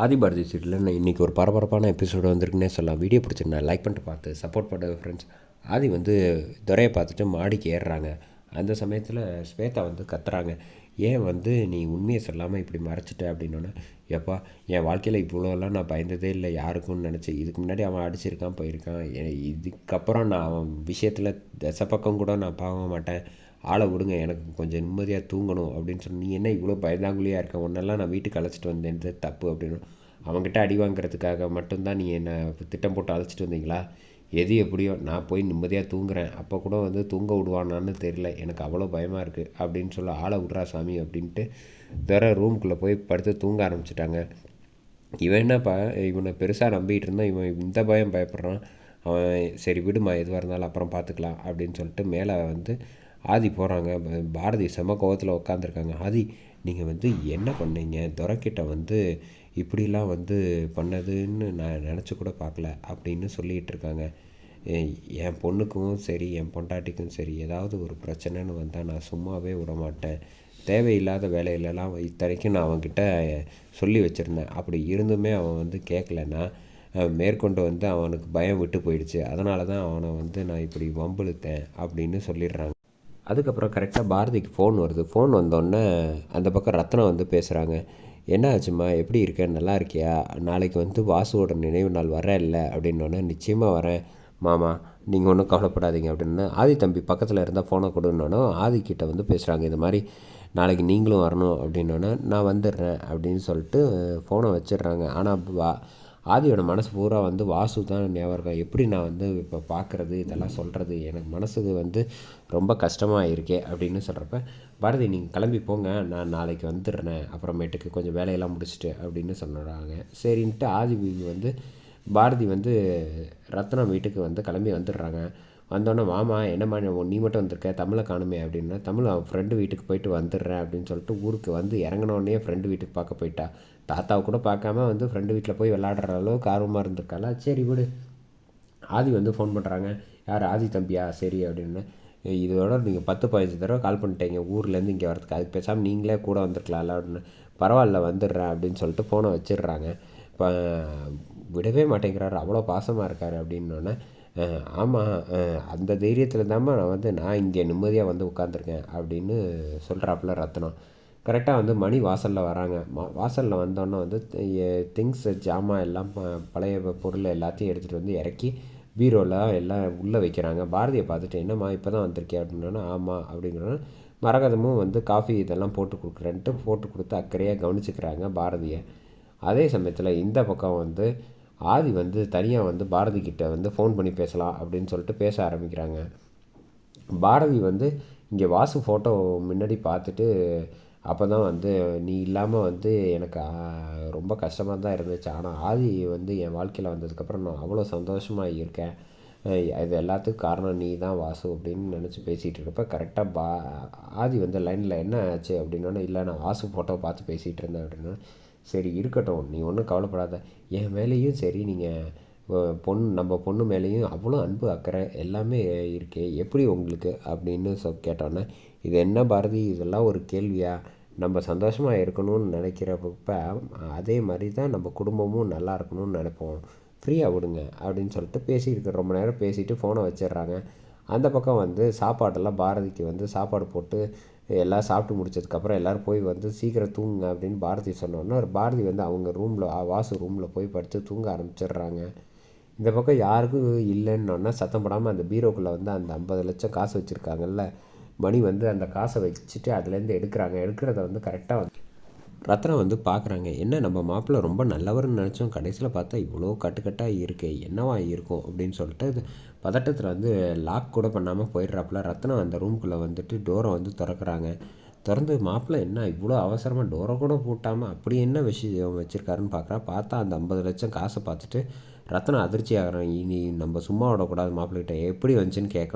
ஆதிபாரதி சீரியலில் நான் இன்றைக்கி ஒரு பரபரப்பான எபிசோடு வந்திருக்குன்னே சொல்லலாம். வீடியோ பிடிச்சிருந்தா லைக் பண்ணிட்டு பார்த்து சப்போர்ட் பண்ணுற ஃப்ரெண்ட்ஸ். ஆதி வந்து துரையை பார்த்துட்டு மாடிக்கு ஏறுறாங்க. அந்த சமயத்தில் ஸ்வேதா வந்து கத்துறாங்க, ஏன் வந்து நீ உண்மையை சொல்லாமல் இப்படி மறைச்சிட்ட அப்படின்னோடனே, எப்பா என் வாழ்க்கையில் இவ்வளோலாம் நான் பயந்ததே இல்லை யாருக்கும்னு நினச்சேன். இதுக்கு முன்னாடி அவன் அடிச்சிருக்கான் போயிருக்கான், இதுக்கப்புறம் நான் அவன் விஷயத்தில் பக்கம் கூட நான் பார்க்க மாட்டேன். ஆளை விடுங்க, எனக்கு கொஞ்சம் நிம்மதியாக தூங்கணும் அப்படின்னு சொல்லி, நீ என்ன இவ்வளோ பயந்தாங்குழியாக இருக்க, உன்னெல்லாம் நான் வீட்டுக்கு அழைச்சிட்டு வந்தேன்றது தப்பு அப்படின்னு. அவங்ககிட்ட அடி வாங்குறதுக்காக மட்டும்தான் நீ என்னை திட்டம் போட்டு அழைச்சிட்டு வந்தீங்களா? எது எப்படியோ நான் போய் நிம்மதியாக தூங்குறேன், அப்போ கூட வந்து தூங்க விடுவானான்னு தெரியல, எனக்கு அவ்வளோ பயமாக இருக்குது அப்படின்னு சொல்ல, ஆளை விட்றா சாமி அப்படின்ட்டு வேற ரூமுக்குள்ளே போய் படுத்து தூங்க ஆரம்பிச்சிட்டாங்க. இவன் என்னப்பா இவனை பெருசாக நம்பிக்கிட்டு இருந்தான், இவன் இந்த பயப்படுறான். அவன் சரி விடுமா, எதுவாக இருந்தாலும் அப்புறம் பார்த்துக்கலாம் அப்படின்னு சொல்லிட்டு மேலே வந்து ஆதி போகிறாங்க. பாரதி செம கோவத்தில் உட்காந்துருக்காங்க. ஆதி, நீங்கள் வந்து என்ன பண்ணீங்க? துரைக்கிட்ட வந்து இப்படிலாம் வந்து பண்ணதுன்னு நான் நினச்சி கூட பார்க்கல அப்படின்னு சொல்லிகிட்டு இருக்காங்க. என் பொண்ணுக்கும் சரி என் பொண்டாட்டிக்கும் சரி ஏதாவது ஒரு பிரச்சனைன்னு வந்தால் நான் சும்மாவே விட மாட்டேன். தேவையில்லாத வேலையிலலாம் இத்தனைக்கும் நான் அவன்கிட்ட சொல்லி வச்சுருந்தேன். அப்படி இருந்துமே அவன் வந்து கேட்கலன்னா மேற்கொண்டு வந்து அவனுக்கு பயம் விட்டு போயிடுச்சு. அதனால தான் அவனை வந்து நான் இப்படி வம்பிழுத்தேன் அப்படின்னு சொல்லிடுறாங்க. அதுக்கப்புறம் கரெக்டாக பாரதிக்கு ஃபோன் வருது. ஃபோன் வந்தோடனே அந்த பக்கம் ரத்னம் வந்து பேசுகிறாங்க. என்ன ஆச்சும்மா, எப்படி இருக்க, நல்லா இருக்கியா? நாளைக்கு வந்து வாசுவோட நினைவு நாள் வரேன் இல்லை அப்படின்னோடனே, நிச்சயமாக வரேன் மாமா, நீங்கள் ஒன்றும் கவலைப்படாதீங்க அப்படின்னு. ஆதி தம்பி பக்கத்தில் இருந்தால் ஃபோனை கொடுன்னோன்னே ஆதிக்கிட்ட வந்து பேசுகிறாங்க. இது மாதிரி நாளைக்கு நீங்களும் வரணும் அப்படின்னோடனே, நான் வந்துடுறேன் அப்படின்னு சொல்லிட்டு ஃபோனை வச்சிடுறாங்க. ஆனால் ஆதியோட மனசு பூரா வந்து வாசு தான் ஞாபகம். எப்படி நான் வந்து இப்போ பார்க்குறது, இதெல்லாம் சொல்கிறது, எனக்கு மனசுக்கு வந்து ரொம்ப கஷ்டமாக இருக்கே அப்படின்னு சொல்கிறப்ப, பாரதி நீங்கள் கிளம்பி போங்க, நான் நாளைக்கு வந்துடுறேன் அப்புறமேட்டுக்கு கொஞ்சம் வேலையெல்லாம் முடிச்சுட்டு அப்படின்னு சொல்கிறாங்க. சரின்ட்டு ஆதி வந்து பாரதி வந்து ரத்னம் வீட்டுக்கு வந்து கிளம்பி வந்துடுறாங்க. வந்தோடனே, மாமா என்னம்மா நீ மட்டும் வந்திருக்க, தமிழை காணுமே அப்படின்னா, தமிழ் அவன் ஃப்ரெண்டு வீட்டுக்கு போயிட்டு வந்துடுறேன் அப்படின்னு சொல்லிட்டு ஊருக்கு வந்து இறங்கினோடனே ஃப்ரெண்டு வீட்டுக்கு பார்க்க போயிட்டா. தாத்தாவை கூட பார்க்காம வந்து ஃப்ரெண்டு வீட்டில் போய் விளாடுற அளவுக்கு ஆர்வமாக இருந்திருக்காளா? சரி விடு. ஆதி வந்து ஃபோன் பண்ணுறாங்க. யார்? ஆதி தம்பியா? சரி அப்படின்னு. இதோட நீங்கள் 10-15 தடவை கால் பண்ணிட்டீங்க ஊர்லேருந்து இங்கே வரதுக்கு, அதுக்கு பேசாமல் நீங்களே கூட வந்துருக்கலாம்ல அப்படின்னு. பரவாயில்ல வந்துடுறேன் அப்படின்னு சொல்லிட்டு ஃபோனை வச்சிடுறாங்க. இப்போ விடவே மாட்டேங்கிறாரு, அவ்வளோ பாசமாக இருக்கார் அப்படின்னோடனே, ஆமாம் அந்த தைரியத்தில் தாம்மா நான் இங்கே நிம்மதியாக வந்து உட்காந்துருக்கேன் அப்படின்னு சொல்கிறாப்புல ரத்னம். கரெக்டாக வந்து மணி வாசலில் வராங்க. வாசலில் வந்தோன்னே வந்து திங்ஸ் ஜாமான் எல்லாம் பழைய பொருள் எல்லாத்தையும் எடுத்துகிட்டு வந்து இறக்கி பீரோவில் எல்லாம் உள்ளே வைக்கிறாங்க. பாரதியை பார்த்துட்டு, என்னம்மா இப்போ தான் வந்திருக்கேன் அப்படின்னா, ஆமாம் அப்படிங்கிறோன்னா, மரகதமும் வந்து காஃபி இதெல்லாம் போட்டு கொடுக்குறேன்ட்டு போட்டு கொடுத்து அக்கறையாக கவனிச்சுக்கிறாங்க பாரதியை. அதே சமயத்தில் இந்த பக்கம் வந்து ஆதி வந்து தனியாக வந்து பாரதி கிட்ட வந்து ஃபோன் பண்ணி பேசலாம் அப்படின்னு சொல்லிட்டு பேச ஆரம்பிக்கிறாங்க. பாரதி வந்து இங்கே வாசு ஃபோட்டோ முன்னாடி பார்த்துட்டு, அப்போ தான் வந்து நீ இல்லாமல் வந்து எனக்கு ரொம்ப கஷ்டமாக தான் இருந்துச்சு, ஆனால் ஆதி வந்து என் வாழ்க்கையில் வந்ததுக்கப்புறம் நான் அவ்வளோ சந்தோஷமாக இருக்கேன், இது எல்லாத்துக்கும் காரணம் நீ தான் வாசு அப்படின்னு நினச்சி பேசிகிட்டு இருக்கப்போ கரெக்டாக ஆதி வந்து லைனில் என்ன ஆச்சு அப்படின்னோடனே, இல்லை நான் வாசு ஃபோட்டோ பார்த்து பேசிகிட்டு இருந்தேன் அப்படின்னா, சரி இருக்கட்டும், நீ ஒன்றும் கவலைப்படாத, என் மேலேயும் சரி நீங்கள் நம்ம பொண்ணு மேலேயும் அவ்வளோ அன்பு அக்கறை எல்லாமே இருக்கே, எப்படி உங்களுக்கு அப்படின்னு கேட்டோன்னே, இது என்ன பாரதி, இதெல்லாம் ஒரு கேள்வியா? நம்ம சந்தோஷமாக இருக்கணும்னு நினைக்கிறப்ப அதே மாதிரி தான் நம்ம குடும்பமும் நல்லா இருக்கணும்னு நினைப்போம், ஃப்ரீயாக விடுங்க அப்படின்னு சொல்லிட்டு பேசியிருக்க ரொம்ப நேரம் பேசிவிட்டு ஃபோனை வச்சிடுறாங்க. அந்த பக்கம் வந்து சாப்பாடெல்லாம் பாரதிக்கு வந்து சாப்பாடு போட்டு எல்லாம் சாப்பிட்டு முடிச்சதுக்கப்புறம் எல்லோரும் போய் வந்து சீக்கிரம் தூங்குங்க அப்படின்னு பாரதி சொன்னோன்னா, பாரதி வந்து அவங்க ரூமில் வாசு ரூமில் போய் படுத்து தூங்க ஆரம்பிச்சிடுறாங்க. இந்த பக்கம் யாருக்கும் இல்லைன்னொன்னா சத்தம் போடாமல் அந்த பீரோக்குள்ளே வந்து அந்த 50 லட்சம் காசு வச்சுருக்காங்கல்ல, மணி வந்து அந்த காசை வச்சுட்டு அதுலேருந்து எடுக்கிறத வந்து கரெக்டாக வந்து ரத்னம் வந்து பார்க்குறாங்க. என்ன நம்ம மாப்பிள்ளை ரொம்ப நல்லவர்னு நினச்சோம், கடைசியில் பார்த்தா இவ்வளோ கட்டுக்கட்டாக இருக்கே, என்னவா இருக்கும் அப்படின்னு சொல்லிட்டு பதட்டத்தில் வந்து லாக் கூட பண்ணாமல் போயிடுறாப்புல. ரத்னம் அந்த ரூம்குள்ளே வந்துட்டு டோரை வந்து திறக்கிறாங்க. திறந்து மாப்பிள்ளை என்ன இவ்வளோ அவசரமாக டோரை கூட பூட்டாமல் அப்படி என்ன விஷயம் வச்சுருக்காருன்னு பார்த்தா அந்த 50 லட்சம் காசை பார்த்துட்டு ரத்னம் அதிர்ச்சி ஆகிறான். இனி நம்ம சும்மா விடக்கூடாது, மாப்பிள்ளைகிட்ட எப்படி வந்துச்சுன்னு கேட்கணும்.